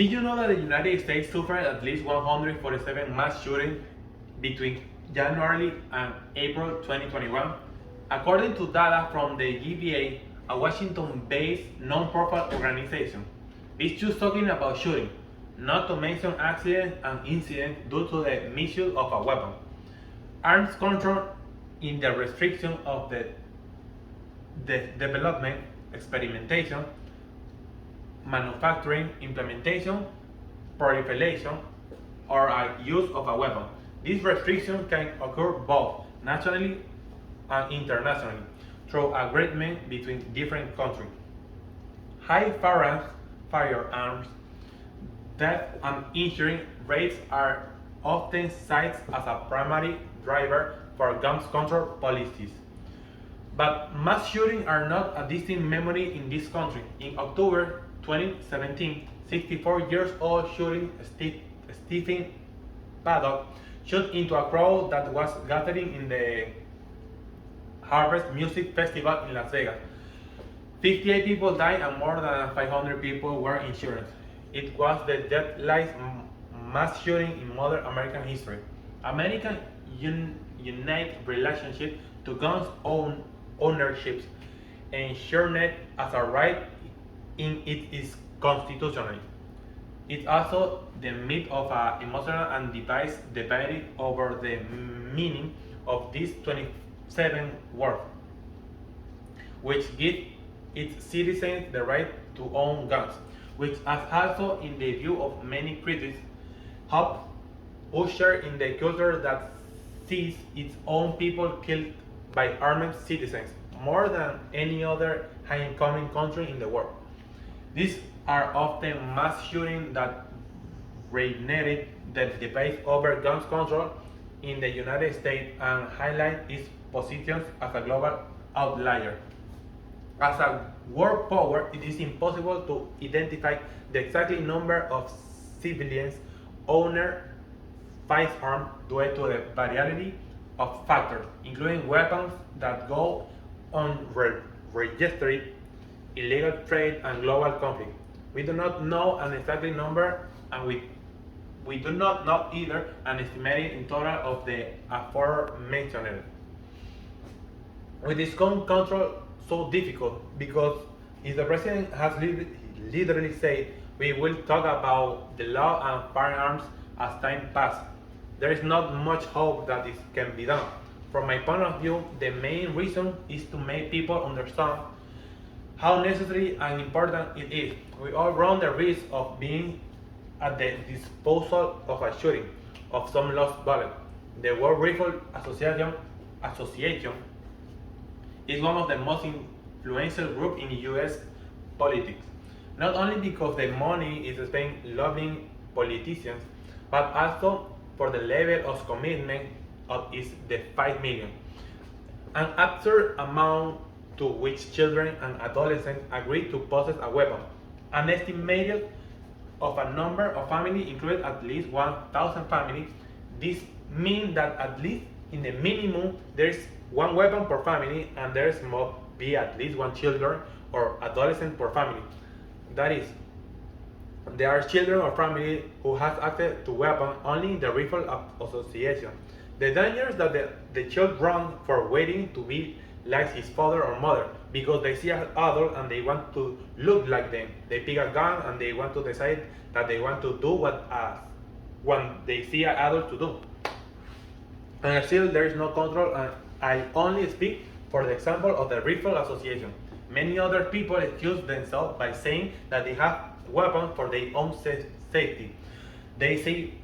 Did you know that the United States suffered at least 147 mass shootings between January and April 2021? According to data from the GBA, a Washington-based non-profit organization. This just talking about shooting, not to mention accidents and incidents due to the misuse of a weapon. Arms control in the restriction of the development, experimentation, manufacturing, implementation, proliferation, or a use of a weapon. This restriction can occur both nationally and internationally through agreement between different countries. High firearms death and injury rates are often cited as a primary driver for gun control policies. But mass shootings are not a distant memory in this country. In October 2017, 64 years old shooting Stephen Paddock shot into a crowd that was gathering in the Harvest Music Festival in Las Vegas. 58 people died and more than 500 people were injured. It was the deadliest mass shooting in modern American history. American unique relationship to guns ownership ensured as a right in it is constitutional. It's also the myth of an emotional and device debate over the meaning of these 27 words, which give its citizens the right to own guns, which has also, in the view of many critics, helped usher in the culture that sees its own people killed by armed citizens more than any other high-income country in the world. These are often mass shootings that reignited the debate over gun control in the United States and highlight its position as a global outlier. As a world power, it is impossible to identify the exact number of civilians owner firearms due to the variety of factors, including weapons that go unregistered, illegal trade, and global conflict. We do not know an exact number, and we do not know either an estimated in total of the aforementioned. With this gun control so difficult because if the president has literally said we will talk about the law and firearms as time passes, there is not much hope that this can be done. From my point of view, the main reason is to make people understand how necessary and important it is. We all run the risk of being at the disposal of a shooting, of some lost bullet. The World Rifle Association is one of the most influential groups in US politics, not only because the money is spent lobbying politicians, but also for the level of commitment of is the 5 million, an absurd amount to which children and adolescents agree to possess a weapon. An estimated of a number of families include at least 1,000 families. This means that at least in the minimum there is one weapon per family, and there must be at least one children or adolescent per family. That is, there are children or families who have access to weapons only in the Rifle Association. The dangers that the child run for waiting to be like his father or mother because they see an adult and they want to look like them. They pick a gun and they want to decide that they want to do what when they see an adult to do. And still there is no control, and I only speak for the example of the Rifle Association. Many other people excuse themselves by saying that they have weapons for their own safety. They say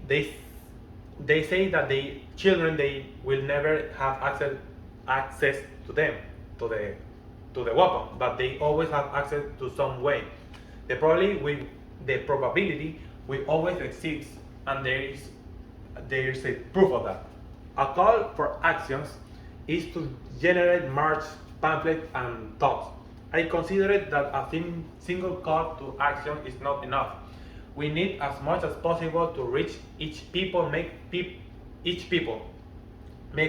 that the children they will never have access to them to the weapon, but they always have access to some way. The probability will always exist, and there is a proof of that. A call for actions is to generate march, pamphlets, and thoughts. I consider that a single call to action is not enough. We need as much as possible to reach each people, make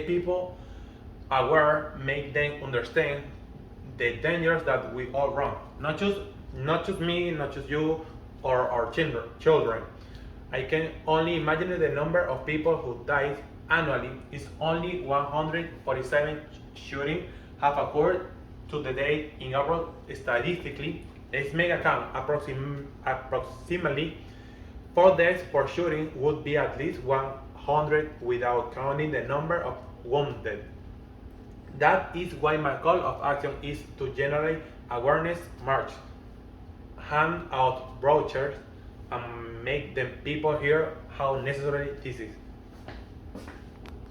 people aware, make them understand the dangers that we all run. Not just me, not just you, or our children. I can only imagine the number of people who died annually is only 147 shootings have occurred to the date in April. Statistically, this may account approximately 4 deaths per shooting would be at least 100 without counting the number of wounded. That is why my call of action is to generate awareness march, hand out brochures, and make the people hear how necessary this is.